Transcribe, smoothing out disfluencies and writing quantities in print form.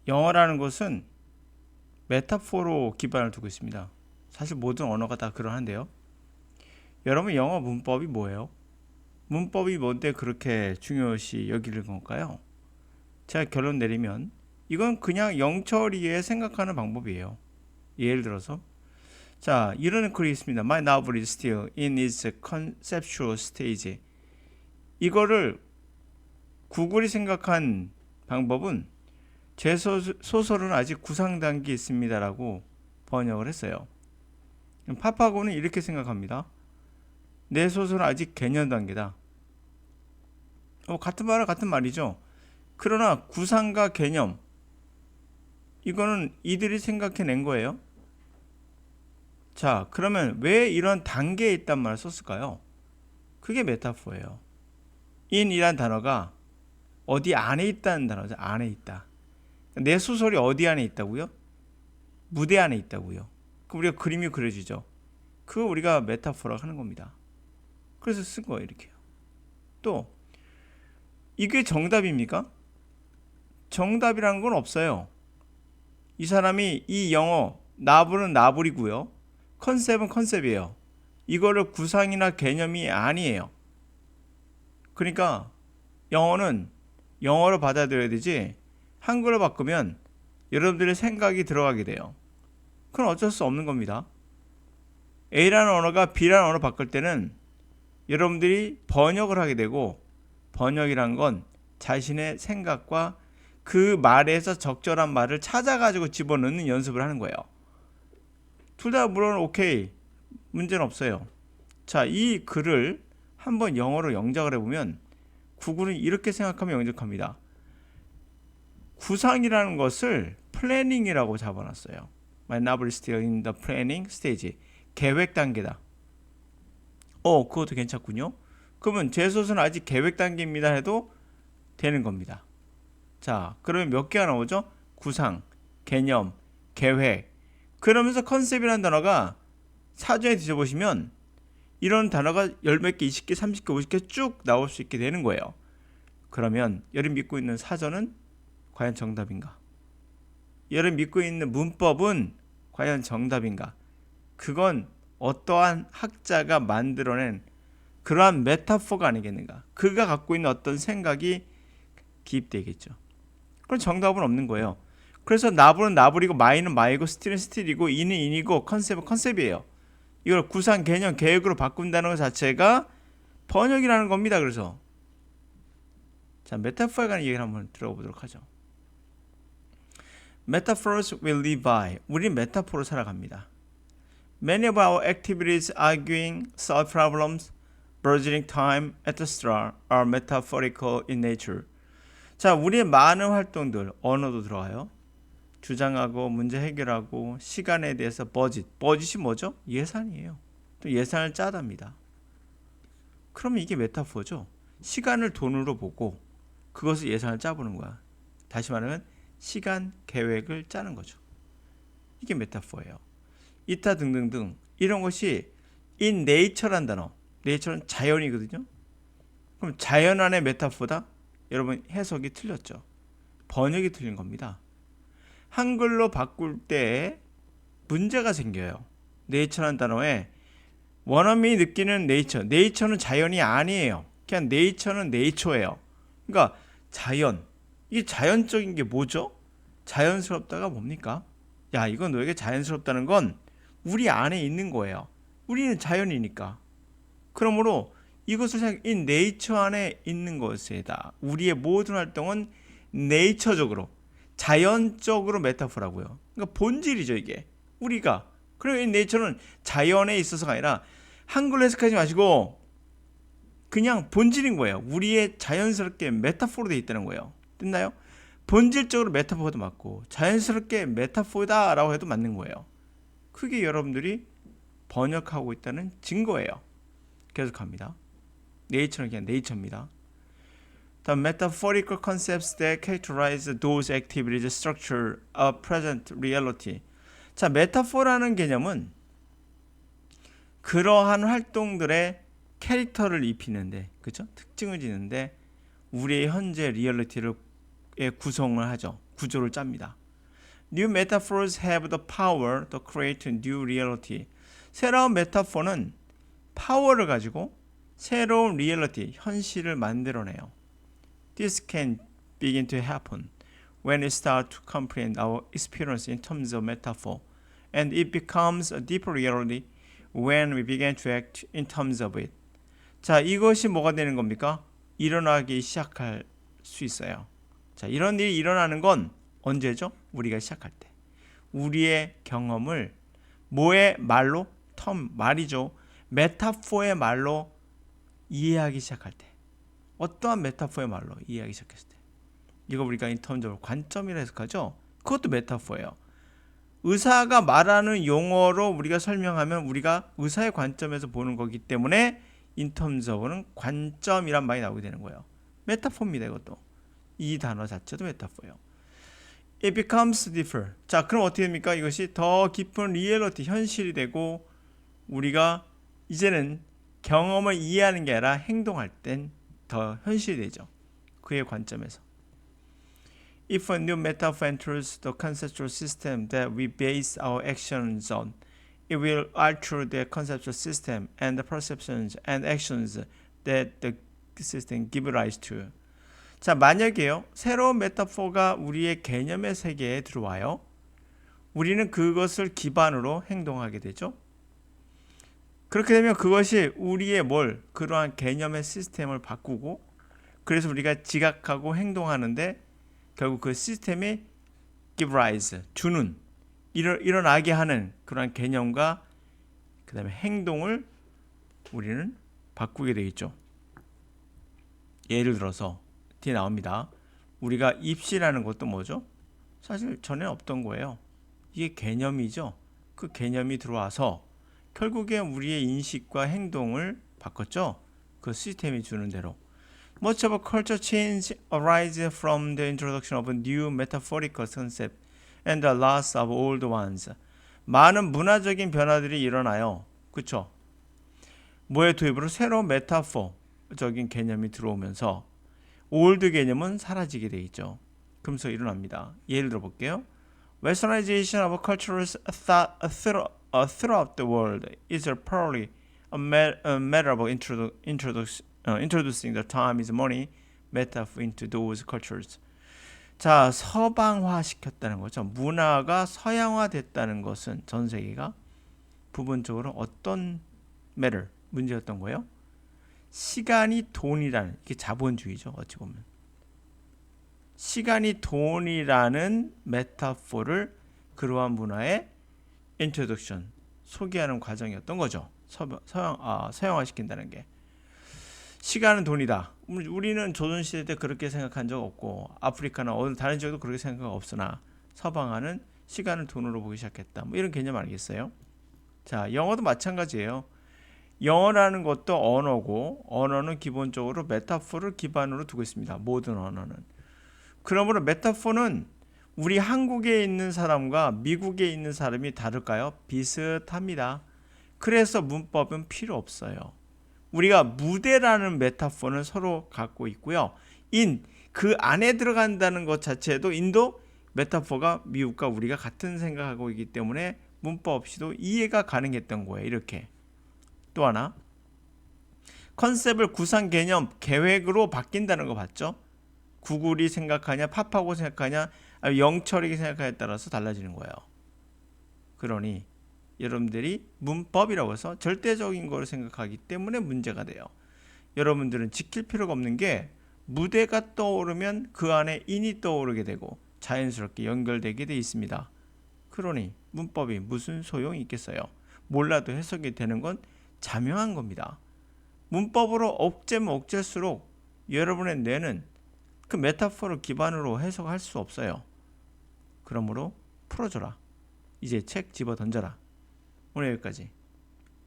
영어라는 것은 메타포로 기반을 두고 있습니다. 사실 모든 언어가 다 그러한데요. 여러분 영어 문법이 뭐예요? 문법이 뭔데 그렇게 중요시 여기는 건가요? 제가 결론 내리면 이건 그냥 영처리에 생각하는 방법이에요. 예를 들어서 자 이런 글이 있습니다. My novel is still in its conceptual stage. 이거를 구글이 생각한 방법은 제 소설은 아직 구상 단계에 있습니다라고 번역을 했어요. 파파고는 이렇게 생각합니다. 내 소설은 아직 개념 단계다. 같은 말은 같은 말이죠. 그러나 구상과 개념 이거는 이들이 생각해낸 거예요. 자, 그러면 왜 이런 단계에 있단 말을 썼을까요? 그게 메타포예요. in이란 단어가 어디 안에 있다는 단어죠. 안에 있다. 내 소설이 어디 안에 있다고요? 무대 안에 있다고요. 그럼 우리가 그림이 그려지죠. 그거 우리가 메타포라고 하는 겁니다. 그래서 쓴 거예요. 이렇게요. 또 이게 정답입니까? 정답이라는 건 없어요. 이 사람이 이 영어 나불은 나불이고요. 컨셉은 컨셉이에요. 이거를 구상이나 개념이 아니에요. 그러니까 영어는 영어로 받아들여야 되지 한글로 바꾸면 여러분들의 생각이 들어가게 돼요. 그건 어쩔 수 없는 겁니다. A라는 언어가 B라는 언어로 바꿀 때는 여러분들이 번역을 하게 되고 번역이란 건 자신의 생각과 그 말에서 적절한 말을 찾아가지고 집어넣는 연습을 하는 거예요. 둘 다 물론 오케이. 문제는 없어요. 자, 이 글을 한번 영어로 영작을 해보면 구글은 이렇게 생각하면 영작합니다. 구상이라는 것을 플래닝이라고 잡아놨어요. My novel is still in the planning stage. 계획 단계다. 그것도 괜찮군요. 그러면 제 소설은 아직 계획 단계입니다 해도 되는 겁니다. 자, 그러면 몇 개가 나오죠? 구상, 개념, 계획. 그러면서 컨셉이라는 단어가 사전에 뒤져보시면 이런 단어가 10몇 개, 20개, 30개, 50개 쭉 나올 수 있게 되는 거예요. 그러면 여러분 믿고 있는 사전은 과연 정답인가? 여러분 믿고 있는 문법은 과연 정답인가? 그건 어떠한 학자가 만들어낸 그러한 메타포가 아니겠는가? 그가 갖고 있는 어떤 생각이 기입되겠죠. 그럼 정답은 없는 거예요. 그래서 나불은 나불이고 마이는 마이고 스틸은 스틸이고 인은 인이고 컨셉은 컨셉이에요. 이걸 구상 개념 계획으로 바꾼다는 것 자체가 번역이라는 겁니다. 그래서 자 메타포에 관한 얘기를 한번 들어보도록 하죠. Metaphors will live by. 우리는 메타포로 살아갑니다. Many of our activities arguing, solve problems, burgeoning time, etc. are metaphorical in nature. 자, 우리의 많은 활동들, 언어도 들어가요. 주장하고 문제 해결하고 시간에 대해서 버짓이 뭐죠? 예산이에요. 또 예산을 짜답니다. 그러면 이게 메타포죠. 시간을 돈으로 보고 그것을 예산을 짜보는 거야. 다시 말하면 시간 계획을 짜는 거죠. 이게 메타포예요. 이타 등등등 이런 것이 in nature란 단어. nature는 자연이거든요. 그럼 자연 안의 메타포다? 여러분 해석이 틀렸죠. 번역이 틀린 겁니다. 한글로 바꿀 때 문제가 생겨요. 네이처라는 단어에 원어민이 느끼는 네이처는 자연이 아니에요. 그냥 네이처는 네이처예요. 그러니까 자연. 이게 자연적인 게 뭐죠? 자연스럽다가 뭡니까? 야, 이건 너에게 자연스럽다는 건 우리 안에 있는 거예요. 우리는 자연이니까. 그러므로 이것을 생각해 네이처 안에 있는 것이다. 우리의 모든 활동은 네이처적으로 자연적으로 메타포라고요. 그러니까 본질이죠 이게. 우리가 그리고 이 네이처는 자연에 있어서가 아니라 한글로 해석하지 마시고 그냥 본질인 거예요. 우리의 자연스럽게 메타포로 되어 있다는 거예요. 됐나요? 본질적으로 메타포도 맞고 자연스럽게 메타포다라고 해도 맞는 거예요. 그게 여러분들이 번역하고 있다는 증거예요. 계속합니다. 네이처는 그냥 네이처입니다. The metaphorical concepts that characterize those activities structure a present reality. 자, 메타포라는 개념은 그러한 활동들의 캐릭터를 입히는데, 그죠? 특징을 지는데 우리의 현재 리얼리티를 구성을 하죠. 구조를 짭니다. New metaphors have the power to create new reality. 새로운 메타포는 파워를 가지고 새로운 리얼리티, 현실을 만들어내요. This can begin to happen when we start to comprehend our experience in terms of metaphor, and it becomes a deeper reality when we begin to act in terms of it. 자, 이것이 뭐가 되는 겁니까? 일어나기 시작할 수 있어요. 자, 이런 일이 일어나는 건 언제죠? 우리가 시작할 때. 우리의 경험을 뭐의 말로? 말이죠. 메타포의 말로 이해하기 시작할 때. 어떠한 메타포의 말로 이해하기 시작했을 때. 이거 우리가 인터넷적으로 관점이라 해석하죠. 그것도 메타포예요. 의사가 말하는 용어로 우리가 설명하면 우리가 의사의 관점에서 보는 거기 때문에 인터넷적으로는 관점이란 말이 나오게 되는 거예요. 메타포입니다. 이것도. 이 단어 자체도 메타포예요. It becomes deeper. 자, 그럼 어떻게 됩니까? 이것이 더 깊은 리얼리티, 현실이 되고 우리가 이제는 경험을 이해하는 게 아니라 행동할 땐 더 현실이 되죠. 그의 관점에서. If a new metaphor enters the conceptual system that we base our actions on, it will alter the conceptual system and the perceptions and actions that the system give rise to. 자, 만약에요, 새로운 메타포가 우리의 개념의 세계에 들어와요. 우리는 그것을 기반으로 행동하게 되죠. 그렇게 되면 그것이 우리의 그러한 개념의 시스템을 바꾸고, 그래서 우리가 지각하고 행동하는데 결국 그 시스템이 give rise, 주는, 일어나게 하는 그러한 개념과 그 다음에 행동을 우리는 바꾸게 되겠죠. 예를 들어서 뒤에 나옵니다. 우리가 입시라는 것도 뭐죠? 사실 전에 없던 거예요. 이게 개념이죠. 그 개념이 들어와서 결국에 우리의 인식과 행동을 바꿨죠. 그 시스템이 주는 대로. Much of a culture change arises from the introduction of a new metaphorical concept and the loss of old ones. 많은 문화적인 변화들이 일어나요. 그렇죠? 뭐의 도입으로 새로운 메타포적인 개념이 들어오면서 올드 개념은 사라지게 돼 있죠. 그러면서 일어납니다. 예를 들어 볼게요. Westernization of cultures throughout the world is probably a matter of introducing the time is money metaphor into those cultures. 자, 서방화 시켰다는 거죠. 문화가 서양화 됐다는 것은 전 세계가 부분적으로 어떤 matter, 문제였던 거예요? 시간이 돈이라는, 이게 자본주의죠. 어찌 보면. 시간이 돈이라는 메타포를 그러한 문화의 introduction, 소개하는 과정이었던 거죠. 서양화 시킨다는 게. 시간은 돈이다. 우리는 조선시대 때 그렇게 생각한 적 없고 아프리카나 어느 다른 지역도 그렇게 생각 없으나 서방화는 시간을 돈으로 보기 시작했다. 뭐 이런 개념 아니겠어요? 자, 영어도 마찬가지예요. 영어라는 것도 언어고 언어는 기본적으로 메타포를 기반으로 두고 있습니다. 모든 언어는. 그러므로 메타포는 우리 한국에 있는 사람과 미국에 있는 사람이 다를까요? 비슷합니다. 그래서 문법은 필요 없어요. 우리가 무대라는 메타포는 서로 갖고 있고요. 그 안에 들어간다는 것 자체도 인도 메타포가 미국과 우리가 같은 생각하고 있기 때문에 문법 없이도 이해가 가능했던 거예요. 이렇게. 또 하나, 컨셉을 구상 개념, 계획으로 바뀐다는 거 봤죠? 구글이 생각하냐, 팝하고 생각하냐, 아니면 영철이 생각하냐에 따라서 달라지는 거예요. 그러니 여러분들이 문법이라고 해서 절대적인 걸 생각하기 때문에 문제가 돼요. 여러분들은 지킬 필요가 없는 게 무대가 떠오르면 그 안에 인이 떠오르게 되고 자연스럽게 연결되게 돼 있습니다. 그러니 문법이 무슨 소용이 있겠어요? 몰라도 해석이 되는 건 자명한 겁니다. 문법으로 억제면 억제수록 여러분의 뇌는 그 메타포를 기반으로 해석할 수 없어요. 그러므로 풀어줘라. 이제 책 집어 던져라. 오늘 여기까지.